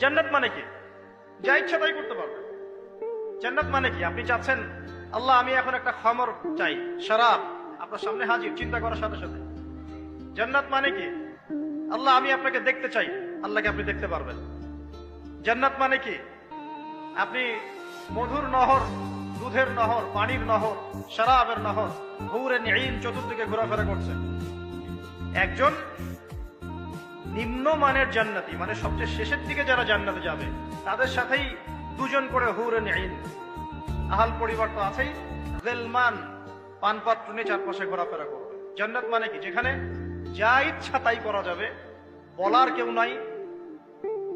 জান্নাত মানে কি? যা ইচ্ছা তাই করতে পারবে। জান্নাত মানে কি? আপনি চাচ্ছেন আল্লাহ আমি এখন একটা খামর চাই, শরাব আপনার সামনে হাজির, চিন্তা করার সাথে সাথে। জান্নাত মানে কি? আল্লাহ আমি আপনাকে দেখতে চাই, আল্লাহকে আপনি দেখতে পারবেন। জান্নাত মানে কি? আপনি মধুর নহর, দুধের নহর, পানির নহর, শরাবের নহর, হুরে নিঈম চতুর্দিকে ঘোরাফেরা করছেন। একজন নিম্নমানের জান্নাতি মানে সবচেয়ে শেষের দিকে যারা জান্নাতে যাবে তাদের সাথেই দুজন করে হুরে নিঈম, আহাল পরিবার তো আছেই, গিলমান পানপাত্র নিয়ে চারপাশে ঘোরাফেরা করবে। জান্নাত মানে কি? যেখানে যা ইচ্ছা তাই করা যাবে, বলার কেউ নাই,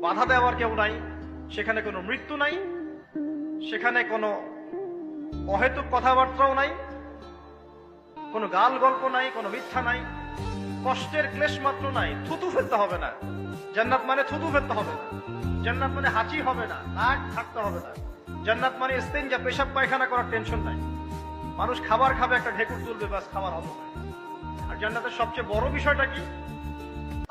বাধা দেওয়ার কেউ নাই, সেখানে কোনো মৃত্যু নাই, সেখানে কোনো অহেতুক কথাবার্তাও নাই, কোনো গাল গল্প নাই, কোনো মিথ্যা নাই, কষ্টের ক্লেশ মাত্র নাই, থুতু ফেলতে হবে না। জান্নাত মানে থুতু ফেলতে হবে না। জান্নাত মানে হাঁচি হবে না, নাক থাকতে হবে না। জান্নাত মানে ইস্তেঞ্জা, পেশাব পায়খানা করার টেনশন নাই। মানুষ খাবার খাবে, একটা ঢেকুর তুলবে, বাস খাবার হবে। আর জান্নাতের সবচেয়ে বড় বিষয়টা কি?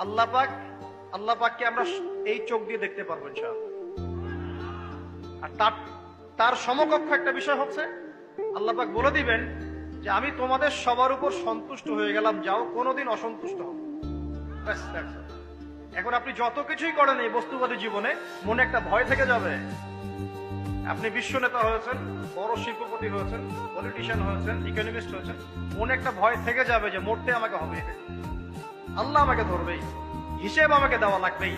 আল্লাহ পাককে আমরা এই চোখ দিয়ে দেখতে পারবো ইনশাআল্লাহ। আর তার সমকক্ষ একটা বিষয় হচ্ছে আল্লাহ পাক বলে দিবেন যে আমি তোমাদের সবার উপর সন্তুষ্ট হয়ে গেলাম, যাও কোনোদিন অসন্তুষ্ট হবে। এখন আপনি যত কিছুই করেন এই বস্তুবাদী জীবনে, মনে একটা ভয় থেকে যাবে। আপনি বিশ্ব নেতা হয়েছেন, বড় শিল্পপতি হয়েছেন, পলিটিশিয়ান হয়েছেন, ইকোনমিস্ট হয়েছেন, মনে একটা ভয় থেকে যাবে যে মরতে আমাকে হবে, আল্লাহ আমাকে ধরবেই, হিসেব আমাকে দেওয়া লাগবেই,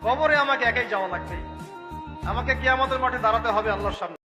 কবরে আমাকে একাই যাওয়া লাগবেই, আমাকে কিয়ামতের মাঠে দাঁড়াতে হবে আল্লাহর সামনে।